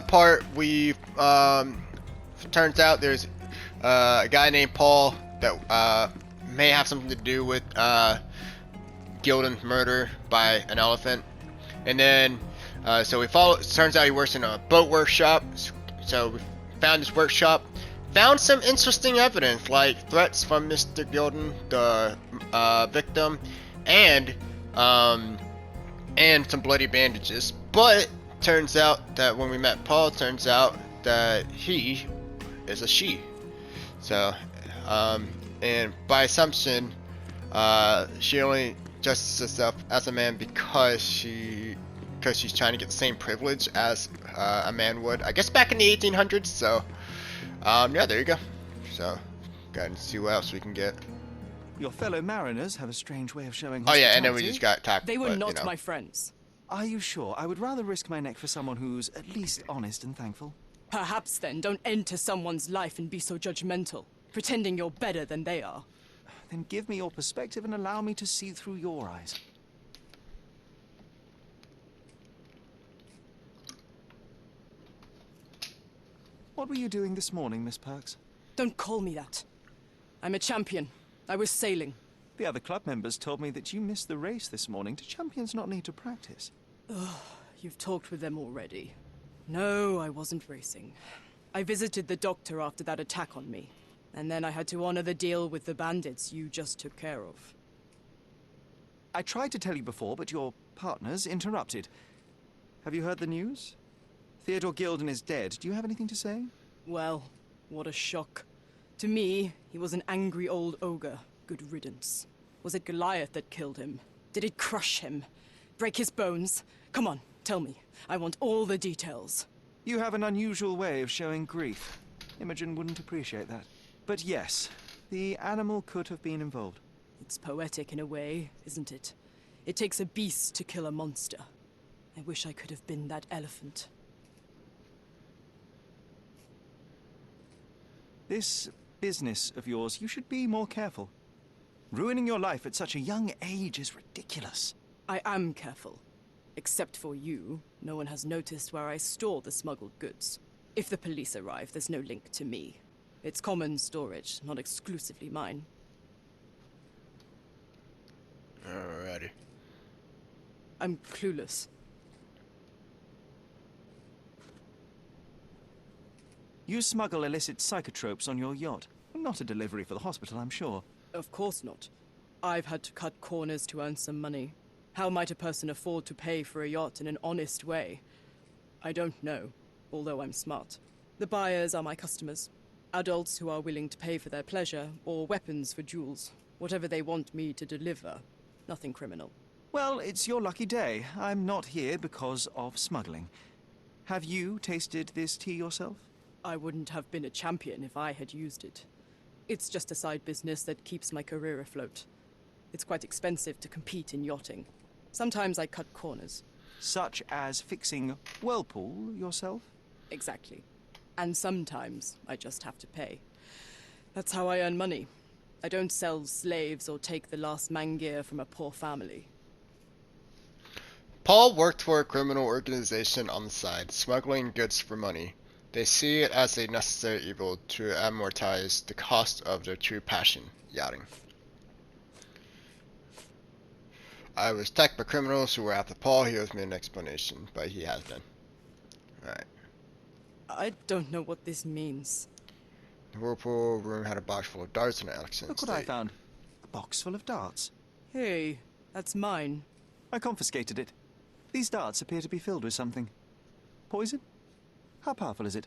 part, we turns out there's a guy named Paul that may have something to do with Gilden's murder by an elephant. And then, so we follow. It turns out he works in a boat workshop. So we found this workshop. Found some interesting evidence, like threats from Mr. Gilden, the victim, and some bloody bandages. But turns out that when we met Paul, turns out that he is a she. So, and by assumption, she only justices herself as a man because she's trying to get the same privilege as a man would, I guess, back in the 1800s. So, yeah, there you go. So, go ahead and see what else we can get. Your fellow mariners have a strange way of showing Oh hospitality. yeah, and then we just got attacked. They were but, not my friends. Are you sure? I would rather risk my neck for someone who's at least honest and thankful. Perhaps then don't enter someone's life and be so judgmental, pretending you're better than they are. Then give me your perspective and allow me to see through your eyes. What were you doing this morning, Miss Perks? Don't call me that. I'm a champion. I was sailing. The other club members told me that you missed the race this morning. Do champions not need to practice? Ugh, you've talked with them already. No, I wasn't racing. I visited the doctor after that attack on me. And then I had to honor the deal with the bandits you just took care of. I tried to tell you before, but your partners interrupted. Have you heard the news? Theodore Gilden is dead. Do you have anything to say? Well, what a shock. To me, he was an angry old ogre. Good riddance. Was it Goliath that killed him? Did it crush him? Break his bones? Come on, tell me. I want all the details. You have an unusual way of showing grief. Imogen wouldn't appreciate that. But yes, the animal could have been involved. It's poetic in a way, isn't it? It takes a beast to kill a monster. I wish I could have been that elephant. This business of yours, you should be more careful. Ruining your life at such a young age is ridiculous. I am careful. Except for you, no one has noticed where I store the smuggled goods. If the police arrive, there's no link to me. It's common storage, not exclusively mine. Alrighty. I'm clueless. You smuggle illicit psychotropes on your yacht. Not a delivery for the hospital, I'm sure. Of course not. I've had to cut corners to earn some money. How might a person afford to pay for a yacht in an honest way? I don't know, although I'm smart. The buyers are my customers. Adults who are willing to pay for their pleasure, or weapons for jewels. Whatever they want me to deliver. Nothing criminal. Well, it's your lucky day. I'm not here because of smuggling. Have you tasted this tea yourself? I wouldn't have been a champion if I had used it. It's just a side business that keeps my career afloat. It's quite expensive to compete in yachting. Sometimes I cut corners. Such as fixing Whirlpool yourself? Exactly. And sometimes I just have to pay. That's how I earn money. I don't sell slaves or take the last mangear from a poor family. Paul worked for a criminal organization on the side, smuggling goods for money. They see it as a necessary evil to amortize the cost of their true passion, yachting. I was attacked by criminals who were after Paul. He owes me an explanation, but he has none. Alright. I don't know what this means. The Whirlpool room had a box full of darts in an excellent Look what I found. A box full of darts. Hey, that's mine. I confiscated it. These darts appear to be filled with something. Poison? How powerful is it?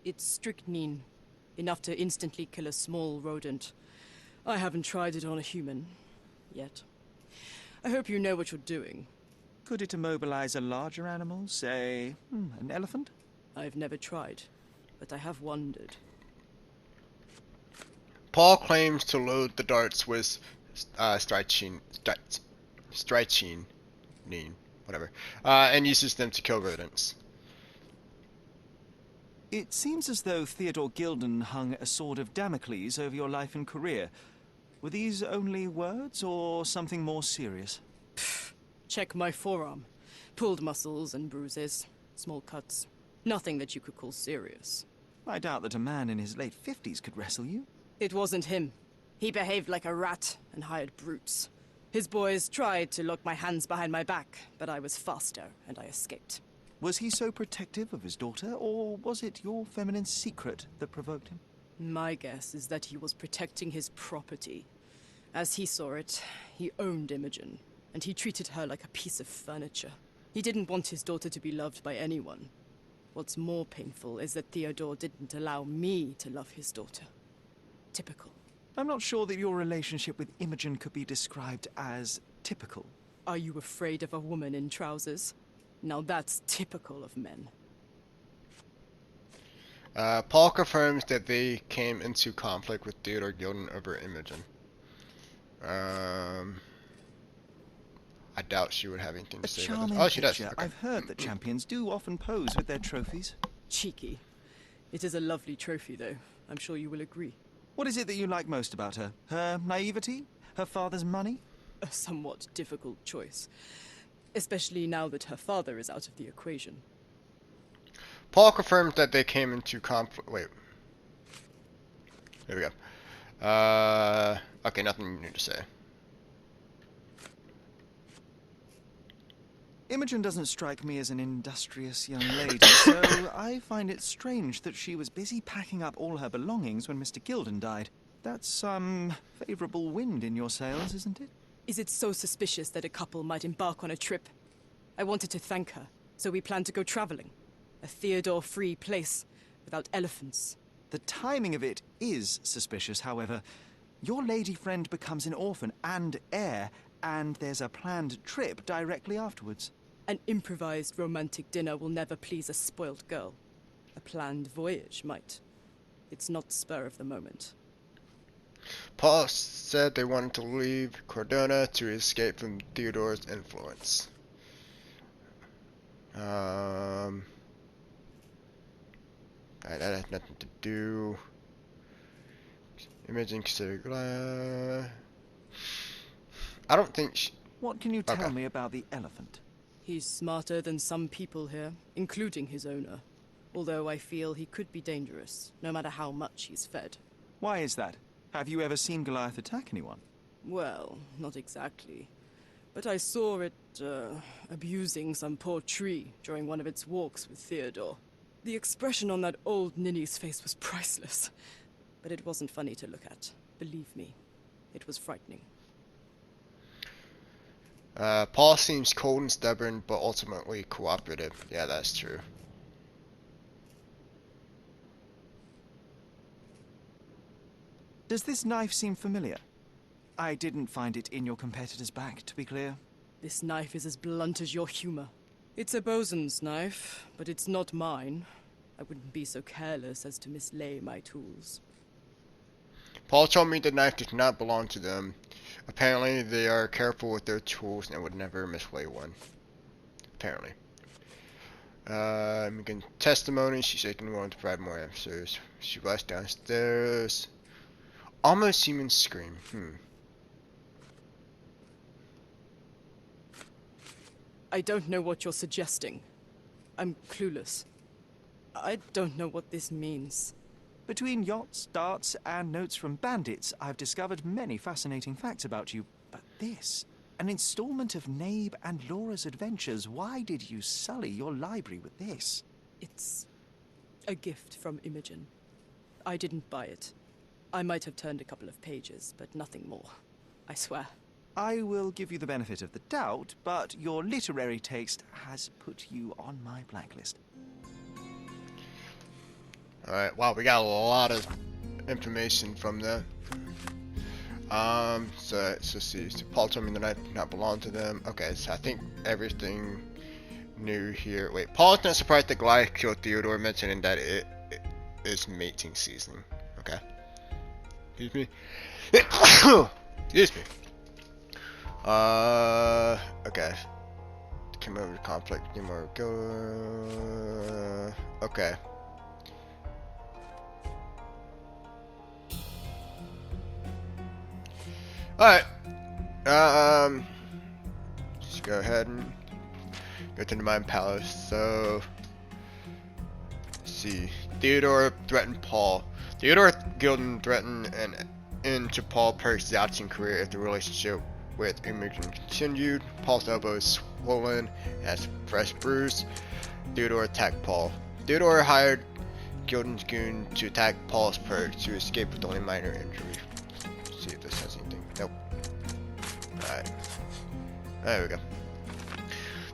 It's strychnine. Enough to instantly kill a small rodent. I haven't tried it on a human. Yet. I hope you know what you're doing. Could it immobilize a larger animal, say, an elephant? I've never tried, but I have wondered. Paul claims to load the darts with strychnine, whatever, and uses them to kill rodents. It seems as though Theodore Gilden hung a sword of Damocles over your life and career. Were these only words, or something more serious? Check my forearm. Pulled muscles and bruises. Small cuts. Nothing that you could call serious. I doubt that a man in his late 50s could wrestle you. It wasn't him. He behaved like a rat and hired brutes. His boys tried to lock my hands behind my back, but I was faster and I escaped. Was he so protective of his daughter, or was it your feminine secret that provoked him? My guess is that he was protecting his property. As he saw it, he owned Imogen, and he treated her like a piece of furniture. He didn't want his daughter to be loved by anyone. What's more painful is that Theodore didn't allow me to love his daughter. Typical. I'm not sure that your relationship with Imogen could be described as typical. Are you afraid of a woman in trousers? Now that's typical of men. Paul confirms that they came into conflict with Theodore Gilden over Imogen. I doubt she would have anything to A say about charming this. Oh, she does. picture. Okay. I've heard that champions do often pose with their trophies. Cheeky. It is a lovely trophy, though. I'm sure you will agree. What is it that you like most about her? Her naivety? Her father's money? A somewhat difficult choice. Especially now that her father is out of the equation. Paul confirms that they came into conflict. Wait. There we go. Okay, nothing new to say. Imogen doesn't strike me as an industrious young lady, so I find it strange that she was busy packing up all her belongings when Mr. Gilden died. That's some favorable wind in your sails, isn't it? Is it so suspicious that a couple might embark on a trip? I wanted to thank her, so we planned to go traveling. A Theodore-free place, without elephants. The timing of it is suspicious, however. Your lady friend becomes an orphan and heir, and there's a planned trip directly afterwards. An improvised romantic dinner will never please a spoilt girl. A planned voyage might. It's not spur of the moment. Paul said they wanted to leave Cordona to escape from Theodore's influence. That has nothing to do. Imagine considered. I don't think. What can you tell Okay. me about the elephant? He's smarter than some people here, including his owner. Although I feel he could be dangerous, no matter how much he's fed. Why is that? Have you ever seen Goliath attack anyone? Well, not exactly. But I saw it, abusing some poor tree during one of its walks with Theodore. The expression on that old ninny's face was priceless. But it wasn't funny to look at. Believe me, it was frightening. Paul seems cold and stubborn, but ultimately cooperative. Yeah, that's true. Does this knife seem familiar? I didn't find it in your competitor's back, to be clear. This knife is as blunt as your humor. It's a bosun's knife, but it's not mine. I wouldn't be so careless as to mislay my tools. Paul told me the knife does not belong to them. Apparently, they are careful with their tools and would never mislay one. Apparently. Again, testimony. She said she wanted to provide more answers. She rushed downstairs. Almost human scream. I don't know what you're suggesting. I'm clueless. I don't know what this means. Between yachts, darts, and notes from bandits, I've discovered many fascinating facts about you. But this, an installment of Nabe and Laura's adventures. Why did you sully your library with this? It's a gift from Imogen. I didn't buy it. I might have turned a couple of pages, but nothing more. I swear. I will give you the benefit of the doubt, but your literary taste has put you on my blacklist. Alright, wow, we got a lot of information from them. So let's see. So Paul told me the knife did not belong to them. Okay, so I think everything new here. Wait, Paul's not surprised that Goliath killed Theodore, mentioning that it is mating season. Okay. Excuse me. Excuse me. Okay. Came over to conflict. Okay. Alright. Just go ahead and go to the Mind Palace. So, see. Theodore threatened Paul. Theodore Gilden threatened an end to Paul Perk's acting career if the relationship with Imogen continued. Paul's elbow is swollen and has fresh bruise. Theodore attacked Paul. Theodore hired Gilden's goon to attack Paul's Perk to escape with only minor injury. Let's see if this has anything. Nope. Alright. There we go.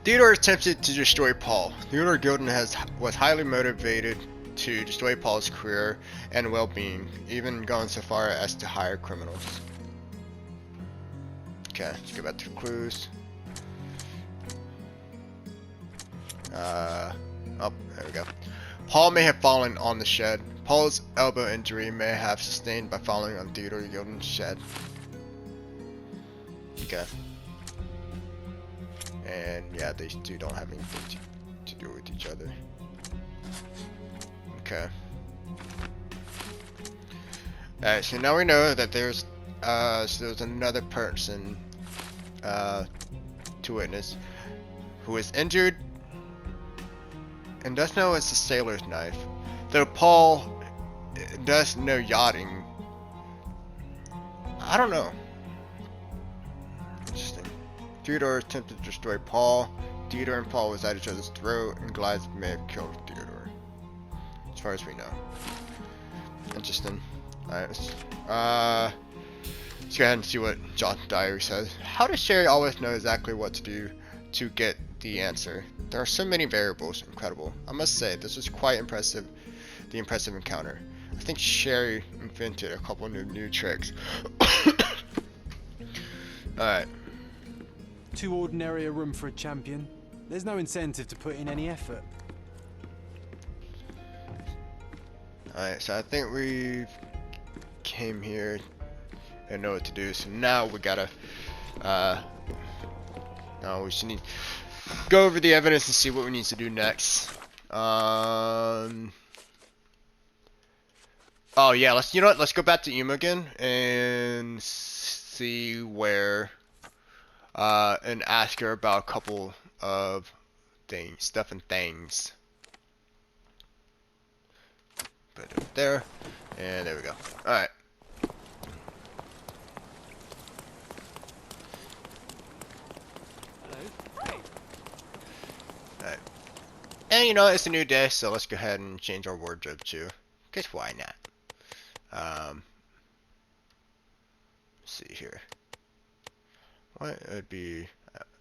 Theodore attempted to destroy Paul. Theodore Gilden was highly motivated to destroy Paul's career and well-being, even going so far as to hire criminals. Okay, let's go back to the clues. Oh, there we go. Paul may have fallen on the shed. Paul's elbow injury may have sustained by falling on Theodore Gilden's shed. Okay. And yeah, they two don't have anything to do with each other. Okay. Alright, so now we know that there's another person to witness who is injured and does know it's a sailor's knife. Though Paul does know yachting. I don't know. Interesting. Theodore attempted to destroy Paul. Theodore and Paul was at each other's throat, and Goliath may have killed Theodore. As far as we know. Interesting. Alright, let's go ahead and see what John's diary says. How does Sherry always know exactly what to do to get the answer? There are so many variables. Incredible. I must say, this was quite impressive. The impressive encounter. I think Sherry invented a couple new tricks. Alright. Too ordinary a room for a champion. There's no incentive to put in any effort. Alright, so I think we came here and know what to do. So now we gotta, now we should need go over the evidence and see what we need to do next. Oh yeah, you know what? Let's go back to Emo again and see where, and ask her about a couple of stuff and things. Put it there, and there we go. All right. Alright. And you know, it's a new day, so let's go ahead and change our wardrobe too. Because why not? Let's see here. What would be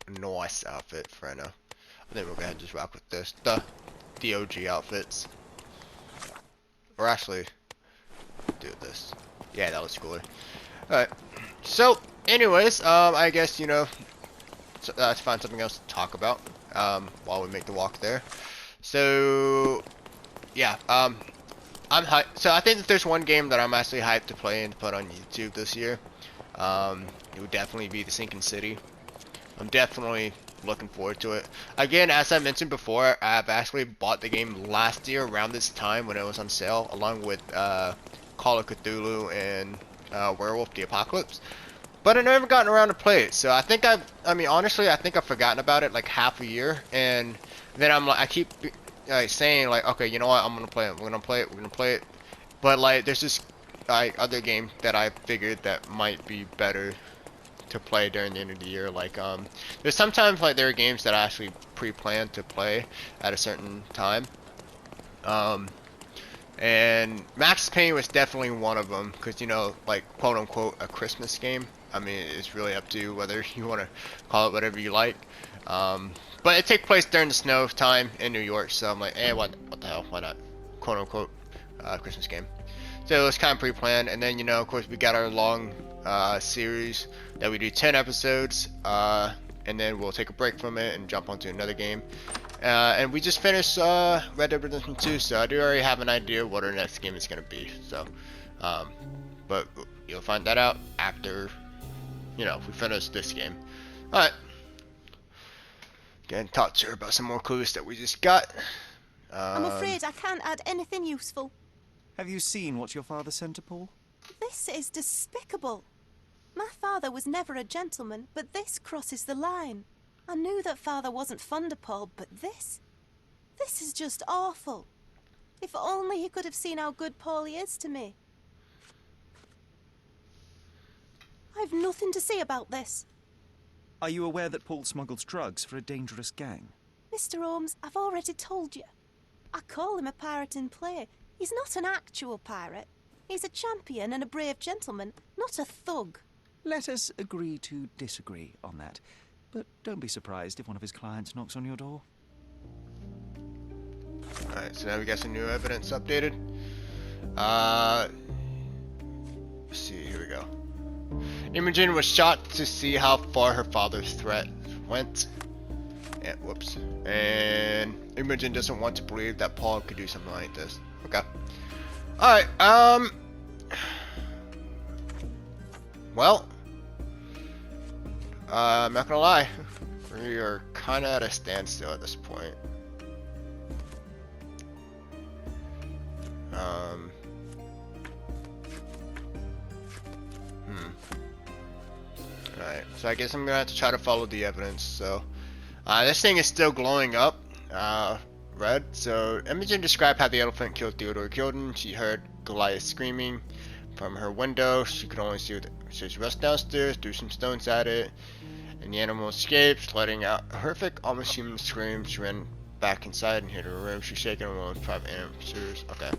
a nice outfit for Anna? I think we'll go ahead and just rock with this. The OG outfits. Or actually, do this. Yeah, that looks cooler. Alright. So, anyways, I guess, you know, so let's find something else to talk about while we make the walk there. So yeah, I'm hyped. So I think that there's one game that I'm actually hyped to play and put on YouTube this year. It would definitely be the Sinking City. I'm definitely looking forward to it. Again, as I mentioned before, I've actually bought the game last year around this time when it was on sale, along with Call of Cthulhu and Werewolf the Apocalypse. But I never gotten around to play it, so I think honestly, I think I've forgotten about it like half a year, and then I keep saying like, okay, you know what, I'm gonna play it, we're gonna play it, but like, there's this other game that I figured that might be better to play during the end of the year. Like, there's sometimes like there are games that I actually pre-plan to play at a certain time, and Max Payne was definitely one of them, because, you know, like, quote unquote a Christmas game. I mean, it's really up to you whether you want to call it whatever you like. But it takes place during the snow time in New York, so I'm like, what the hell, why not? Quote unquote Christmas game. So it was kind of pre-planned, and then, you know, of course, we got our long series that we do 10 episodes, and then we'll take a break from it and jump onto another game. And we just finished Red Dead Redemption 2, so I do already have an idea what our next game is going to be. So, but you'll find that out after, you know, we finish this game. Alright. Again, talk to her about some more clues that we just got. I'm afraid I can't add anything useful. Have you seen what your father sent to Paul? This is despicable. My father was never a gentleman, but this crosses the line. I knew that father wasn't fond of Paul, but this is just awful. If only he could have seen how good Paulie is to me. I've nothing to say about this. Are you aware that Paul smuggles drugs for a dangerous gang? Mr. Holmes, I've already told you. I call him a pirate in play. He's not an actual pirate. He's a champion and a brave gentleman, not a thug. Let us agree to disagree on that. But don't be surprised if one of his clients knocks on your door. Alright, so now we got some new evidence updated. Let's see, here we go. Imogen was shocked to see how far her father's threat went. And, whoops. And Imogen doesn't want to believe that Paul could do something like this. Okay. Alright, well, I'm not gonna lie. We are kinda at a standstill at this point. Alright, so I guess I'm gonna have to try to follow the evidence. So, this thing is still glowing up, red. So, Imogen described how the elephant killed Theodore Gilden. She heard Goliath screaming from her window. She could only see it. So she rushed downstairs, threw some stones at it, and the animal escaped, letting out a horrific, almost human scream. She ran back inside and hid her room. She's shaking her almost 5 answers. Okay.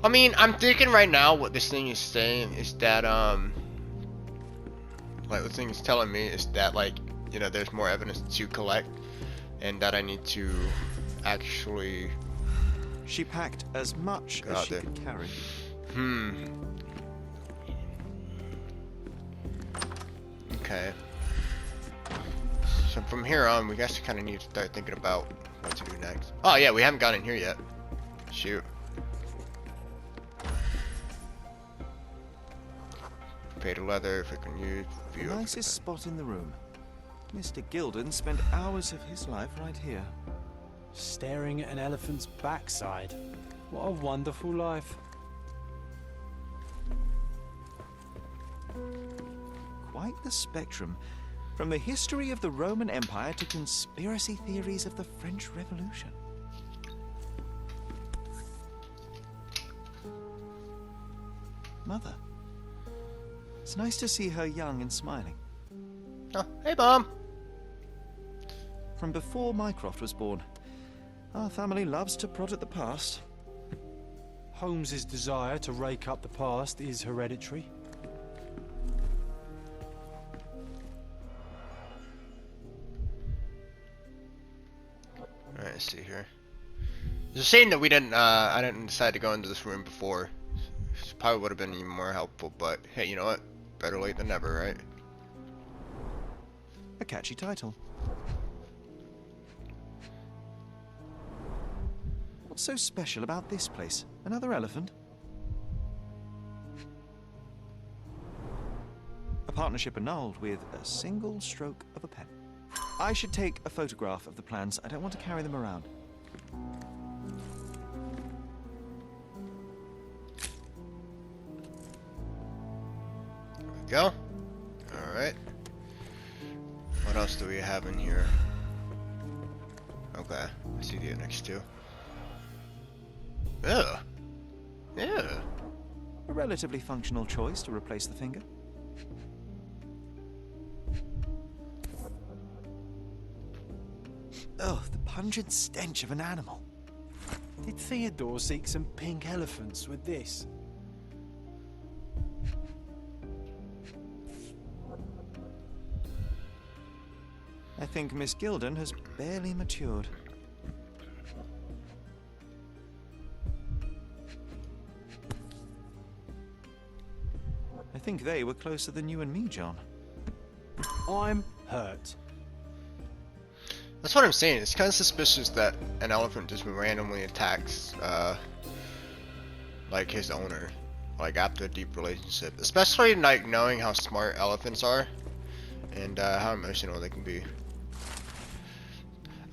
I mean, I'm thinking right now what this thing is saying is that, like, the thing is telling me is that, like, you know, there's more evidence to collect, and that I need to actually... She packed as much as she could carry. Okay. So from here on, we guess we kind of need to start thinking about what to do next. Oh yeah, we haven't gotten in here yet. Shoot. Faded leather, if we can use view. Nicest spot in the room. Mr. Gilden spent hours of his life right here. Staring at an elephant's backside. What a wonderful life. Quite the spectrum. From the history of the Roman Empire to conspiracy theories of the French Revolution. Mother. It's nice to see her young and smiling. Oh, hey Mom! From before Mycroft was born, our family loves to prod at the past. Holmes's desire to rake up the past is hereditary. Alright, let's see here. It's a shame that we didn't, I didn't decide to go into this room before. It probably would have been even more helpful, but hey, you know what? Better late than never, right? A catchy title. What's so special about this place? Another elephant? A partnership annulled with a single stroke of a pen. I should take a photograph of the plans. I don't want to carry them around. There we go. Alright. What else do we have in here? Okay, I see the next two. Ugh. Yeah. A relatively functional choice to replace the finger. Oh, the pungent stench of an animal. Did Theodore seek some pink elephants with this? I think Miss Gilden has barely matured. I think they were closer than you and me, John. I'm hurt. That's what I'm saying. It's kind of suspicious that an elephant just randomly attacks, like his owner, like after a deep relationship. Especially like knowing how smart elephants are, and how emotional they can be.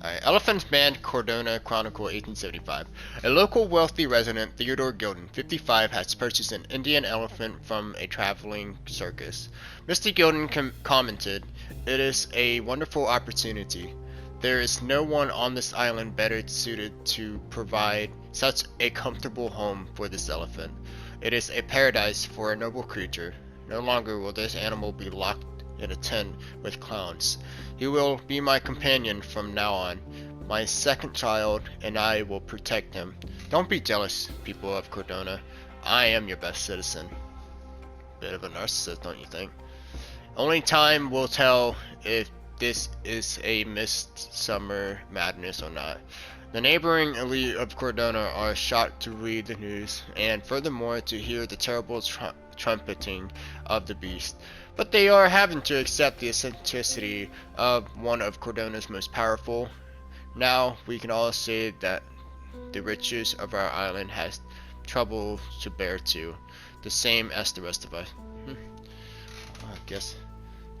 Alright, Elephants Band, Cordona Chronicle, 1875. A local wealthy resident, Theodore Gilden, 55, has purchased an Indian elephant from a traveling circus. Mr. Gilden commented, "It is a wonderful opportunity. There is no one on this island better suited to provide such a comfortable home for this elephant. It is a paradise for a noble creature. No longer will this animal be locked in a tent with clowns. He will be my companion from now on. My second child, and I will protect him. Don't be jealous, people of Cordona. I am your best citizen. Bit of a narcissist, don't you think? Only time will tell if this is a midsummer madness or not. The neighboring elite of Cordona are shocked to read the news, and furthermore to hear the terrible trumpeting of the beast. But they are having to accept the eccentricity of one of Cordona's most powerful. Now we can all say that the riches of our island has trouble to bear too, the same as the rest of us. Well, I guess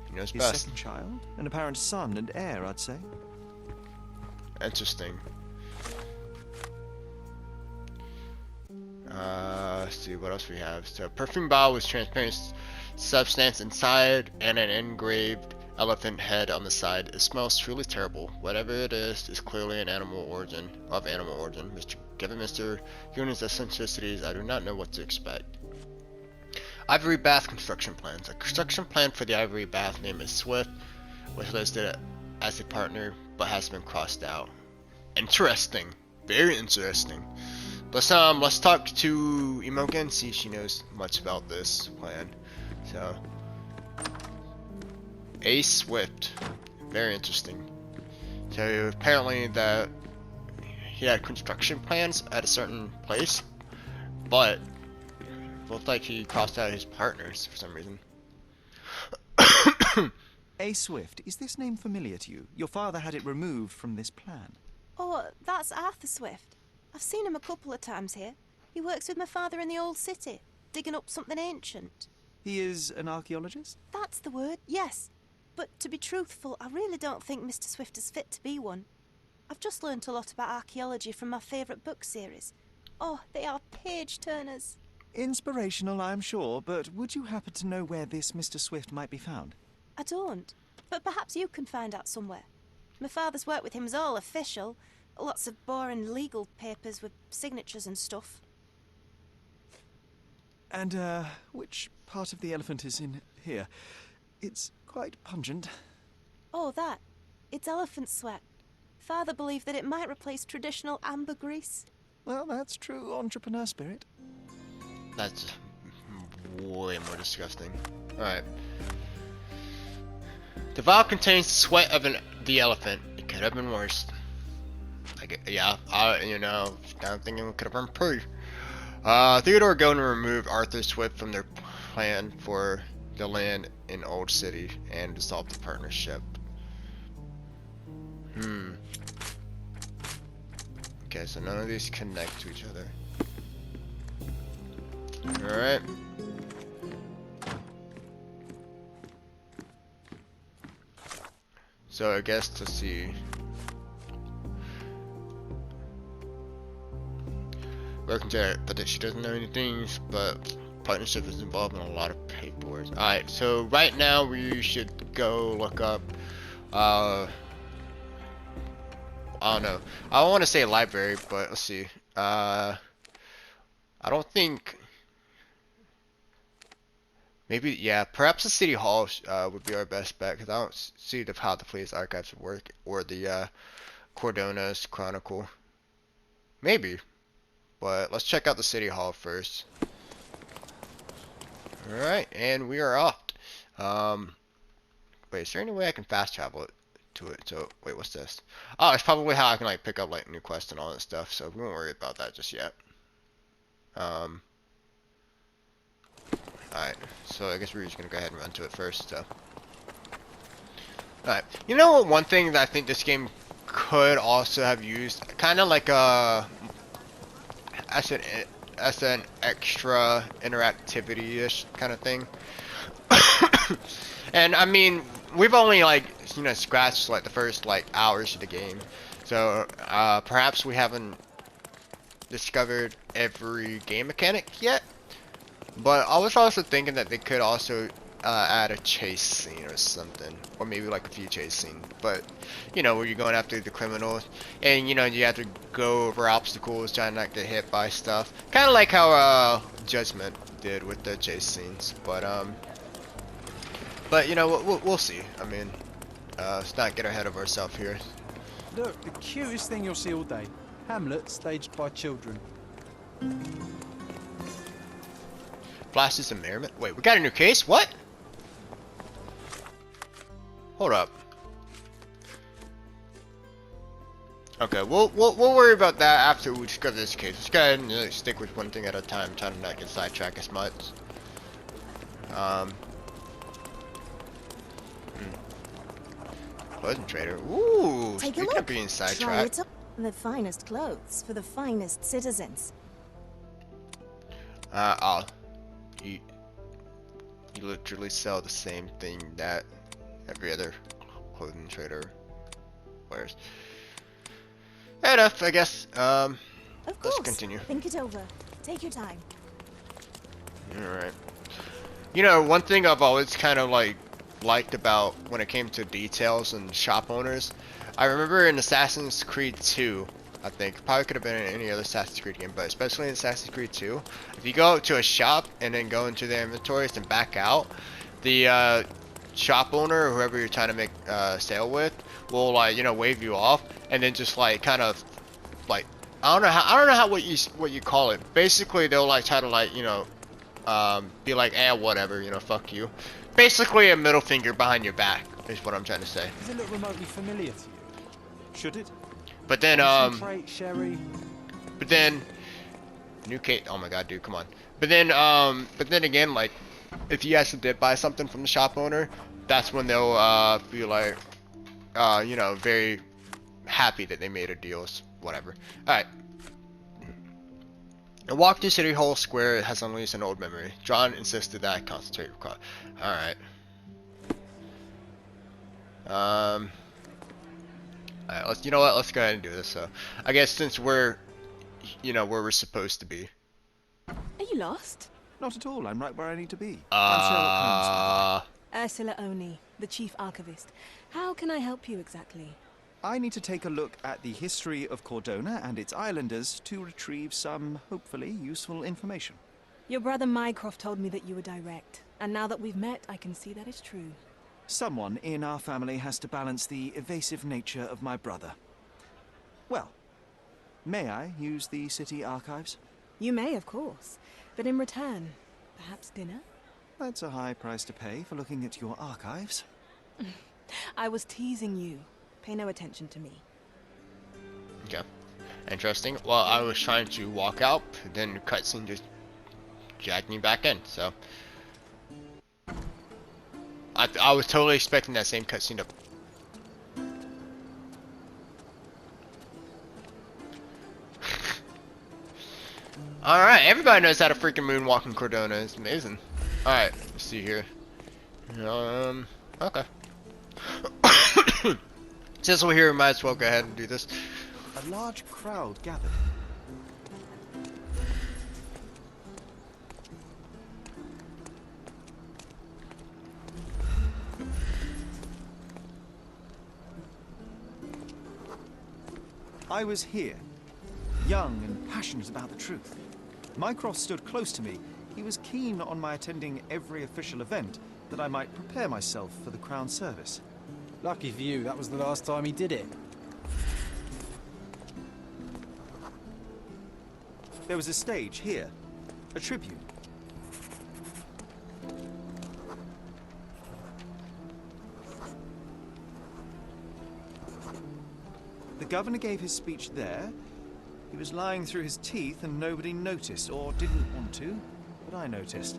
he knows His best. second child? An apparent son and heir, I'd say. Interesting. Let's see what else we have. So, perfume bottle with transparent substance inside and an engraved elephant head on the side. It smells truly terrible. Whatever it is clearly an animal origin. Given Mr. Union's eccentricities, I do not know what to expect. Ivory bath construction plans. A construction plan for the Ivory bath name is Swift was listed as a partner, but has been crossed out. Interesting. Very interesting. Let's talk to Imogen and see if she knows much about this plan. So, A Swift, very interesting. So apparently that he had construction plans at a certain place, but looked like he crossed out his partners for some reason. A Swift, is this name familiar to you? Your father had it removed from this plan. Oh, that's Arthur Swift. I've seen him a couple of times here. He works with my father in the old city, digging up something ancient. He is an archaeologist? That's the word, yes. But to be truthful, I really don't think Mr. Swift is fit to be one. I've just learnt a lot about archaeology from my favourite book series. Oh, they are page-turners. Inspirational, I'm sure, but would you happen to know where this Mr. Swift might be found? I don't, but perhaps you can find out somewhere. My father's work with him is all official. Lots of boring legal papers with signatures and stuff. And, which part of the elephant is in here? It's quite pungent. Oh, that. It's elephant sweat. Father believed that it might replace traditional ambergris. Well, that's true entrepreneur spirit. That's way more disgusting. Alright. The vial contains the sweat of the elephant. It could have been worse. I don't think it could have been pretty. Theodore are going to remove Arthur Swift from their plan for the land in Old City and dissolve the partnership. Okay, so none of these connect to each other. Alright. So I guess to see. Welcome to it, but that she doesn't know anything, but partnership is involved in a lot of paperwork. Alright, so right now we should go look up, I don't know. I don't want to say library, but let's see. I don't think, maybe, yeah, perhaps the city hall would be our best bet, because I don't see how the police archives work, or the Cordona's Chronicle. Maybe. But let's check out the city hall first. Alright, and we are off. Wait, is there any way I can fast travel it to it? So, wait, what's this? Oh, it's probably how I can, like, pick up, like, new quests and all that stuff, so we won't worry about that just yet. Alright, so I guess we're just gonna go ahead and run to it first, so. Alright, you know what, one thing that I think this game could also have used? Kinda like a as an extra interactivity-ish kind of thing. And I mean, we've only like, scratched like the first like hours of the game, so perhaps we haven't discovered every game mechanic yet. But I was also thinking that they could also add a chase scene or something, or maybe like a few chase scenes. But you know, where you're going after the criminals, and you know you have to go over obstacles, trying not to get hit by stuff. Kind of like how Judgment did with the chase scenes. But you know, we'll see. I mean, let's not get ahead of ourselves here. Look, the cutest thing you'll see all day. Hamlet staged by children. Flashes and merriment. Wait, we got a new case? What? Hold up. Okay, we'll worry about that after we discover this case. Let's go ahead and stick with one thing at a time, trying to not get sidetracked as much. Clothing trader. Ooh, Take a speaking look. of being Try sidetracked. it on. The finest clothes for the finest citizens. You literally sell the same thing that every other clothing trader wears. Fair enough, I guess. Of Let's course. continue. Think it over. Take your time. Alright. You know, one thing I've always kind of liked about when it came to details and shop owners, I remember in Assassin's Creed 2, I think, probably could have been in any other Assassin's Creed game, but especially in Assassin's Creed 2, if you go to a shop and then go into their inventories and back out, the shop owner or whoever you're trying to make a sale with will wave you off, and then just kind of I don't know how what you call it. Basically, they'll try to be like, whatever, fuck you. Basically, a middle finger behind your back is what I'm trying to say. Does it look remotely familiar to you? Should it? But then Concentrate, sherry. but then new case. Oh my god, dude, come on. But then again, if you actually did buy something from the shop owner, that's when they'll be very happy that they made a deal. Whatever. All right. A walk through City Hall Square has unleashed an old memory. John insisted that I concentrate. Alright. Alright, let's go ahead and do this. So, I guess since we're, where we're supposed to be. Are you lost? Not at all. I'm right where I need to be. I'm Sherlock Holmes. Ursula Oni, the chief archivist. How can I help you exactly? I need to take a look at the history of Cordona and its islanders to retrieve some, hopefully, useful information. Your brother Mycroft told me that you were direct, and now that we've met, I can see that is true. Someone in our family has to balance the evasive nature of my brother. Well, may I use the city archives? You may, of course, but in return, perhaps dinner? That's a high price to pay for looking at your archives. I was teasing you. Pay no attention to me. Okay. Interesting. Well, I was trying to walk out, then the cutscene just dragged me back in, so. I was totally expecting that same cutscene to. Alright, everybody knows how to freaking moonwalk in Cordona. It's amazing. Alright, let's see here. Okay. Since we're here, we might as well go ahead and do this. A large crowd gathered. I was here, young and passionate about the truth. Mycroft stood close to me. He was keen on my attending every official event, that I might prepare myself for the Crown service. Lucky for you, that was the last time he did it. There was a stage here, a tribune. The governor gave his speech there. He was lying through his teeth and nobody noticed, or didn't want to, but I noticed.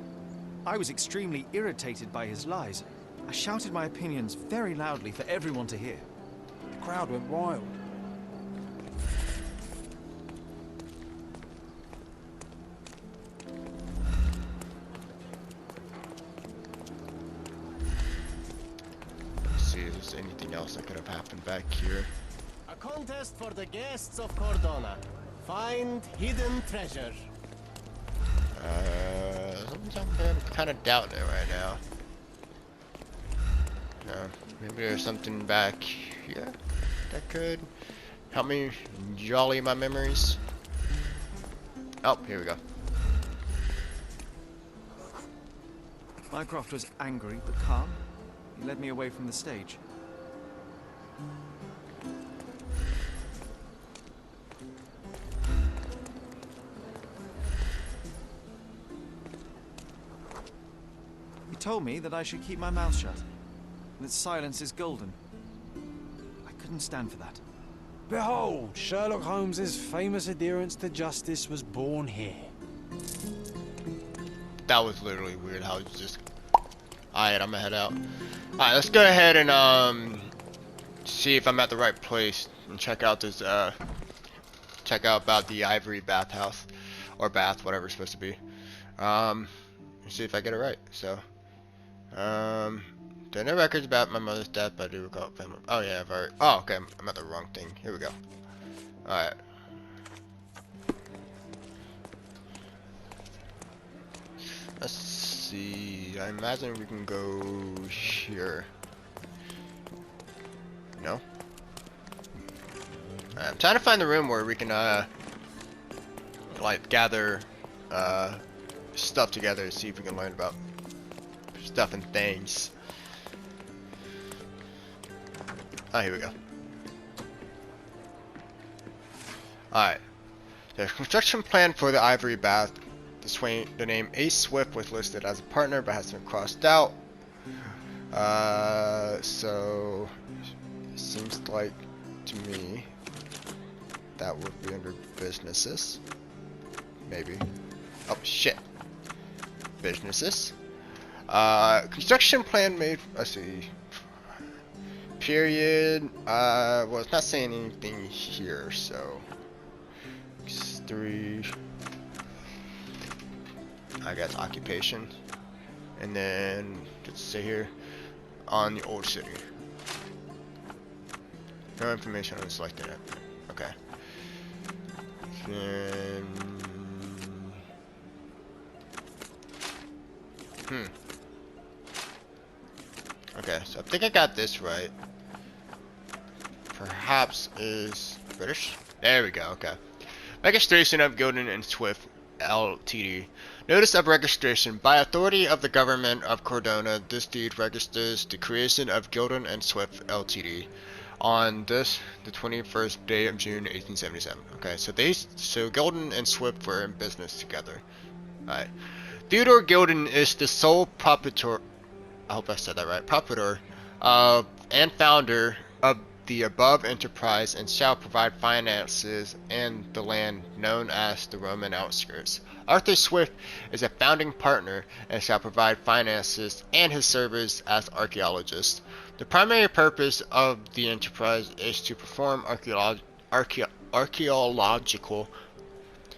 I was extremely irritated by his lies. I shouted my opinions very loudly for everyone to hear. The crowd went wild. Let's see if there's anything else that could have happened back here. A contest for the guests of Cordona. Find hidden treasure. I'm kind of doubting it right now. Maybe there's something back here that could help me jolly my memories. Oh, here we go. Mycroft was angry but calm. He led me away from the stage. He told me that I should keep my mouth shut, that silence is golden. I couldn't stand for that. Behold, Sherlock Holmes's famous adherence to justice was born here. That was literally weird how it's just... Alright, I'm gonna head out. Alright, let's go ahead and see if I'm at the right place and check out this check out about the Ivory bathhouse or bath, whatever it's supposed to be. See if I get it right. So there are no records about my mother's death, but I do recall family. Oh yeah, I've already... Oh, okay, I'm at the wrong thing. Here we go. Alright. Let's see. I imagine we can go here. No? I'm trying to find the room where we can like gather stuff together to see if we can learn about stuff and things. Oh, here we go. Alright. The construction plan for the Ivory bath. The name Ace Swift was listed as a partner but has been crossed out. So it seems like to me that would be under businesses. Maybe. Oh shit. Businesses. Construction plan made, let's see. Period. Well, it's not saying anything here, so 3. I guess occupation, and then let's say here on the old city. No information on selected it. Okay. Then okay, so I think I got this right. Perhaps is British. There we go. Okay. Registration of Gildan and Swift Ltd. Notice of registration. By authority of the government of Cordona, this deed registers the creation of Gildan and Swift Ltd. on this, the 21st day of June 1877. Okay, so Gildan and Swift were in business together. Alright. Theodore Gildan is the sole proprietor, I hope I said that right, proprietor and founder of the above enterprise and shall provide finances and the land known as the Roman outskirts. Arthur Swift is a founding partner and shall provide finances and his service as archaeologist. The primary purpose of the enterprise is to perform archaeological.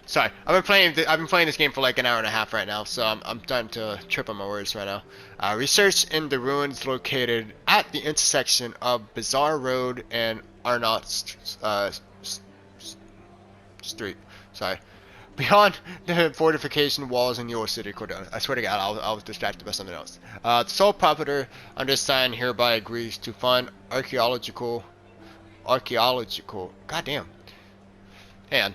Sorry, I've been playing this game for like an hour and a half right now, so I'm starting to trip on my words right now. Research in the ruins located at the intersection of Bazaar Road and Arnott Street. Sorry. Beyond the fortification walls in the old city of Cordona. I swear to God, I was distracted by something else. The sole proprietor undersigned hereby agrees to fund archaeological. Goddamn. And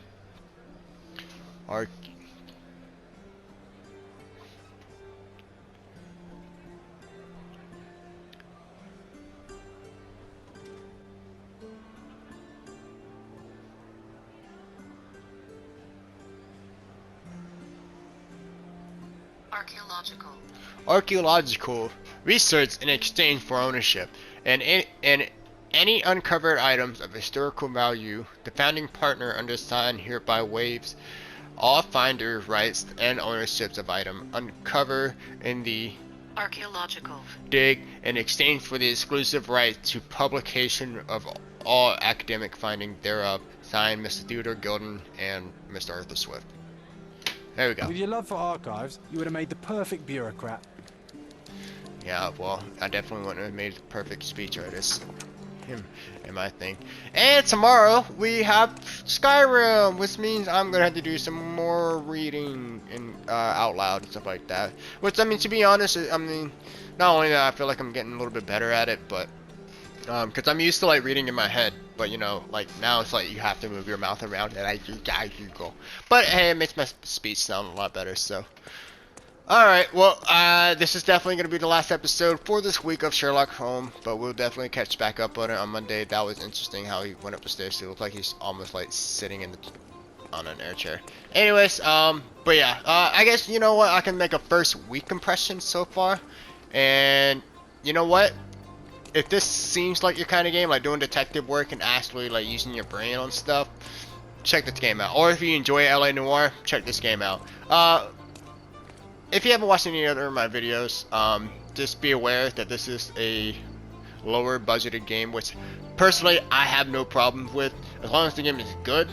archaeological research in exchange for ownership, and any uncovered items of historical value. The founding partner undersigned hereby waives all finder rights and ownerships of item uncovered in the archaeological dig in exchange for the exclusive right to publication of all academic finding thereof. Signed, Mr. Theodore Gildan and Mr. Arthur Swift. There we go. With your love for archives, you would have made the perfect bureaucrat. Yeah, well, I definitely wouldn't have made the perfect speechwriters. in my thing. And tomorrow we have Skyrim, which means I'm gonna have to do some more reading and out loud and stuff like that. Which, I mean, to be honest, I mean, not only that, I feel like I'm getting a little bit better at it, but because I'm used to like reading in my head, but you know, like now it's like you have to move your mouth around and I go. But hey, it makes my speech sound a lot better. So, all right, well, this is definitely gonna be the last episode for this week of Sherlock Holmes, but we'll definitely catch back up on it on Monday. That was interesting how he went up the stairs. It looked like he's almost like sitting in on an air chair. Anyways, but yeah, I guess you know what, I can make a first week impression so far, and you know what? If this seems like your kind of game, like doing detective work and actually like using your brain on stuff, check this game out. Or if you enjoy LA Noire, check this game out. If you haven't watched any other of my videos, just be aware that this is a lower budgeted game, which personally I have no problem with. As long as the game is good,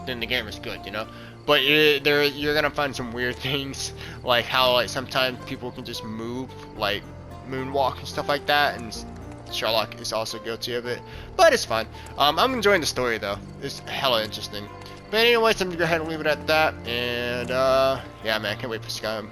then the game is good, you know. But you're gonna find some weird things, like how like sometimes people can just move, like moonwalk and stuff like that, and Sherlock is also guilty of it, but it's fine. I'm enjoying the story though. It's hella interesting. But anyways, I'm gonna go ahead and leave it at that. And yeah, man, I can't wait for Skyrim.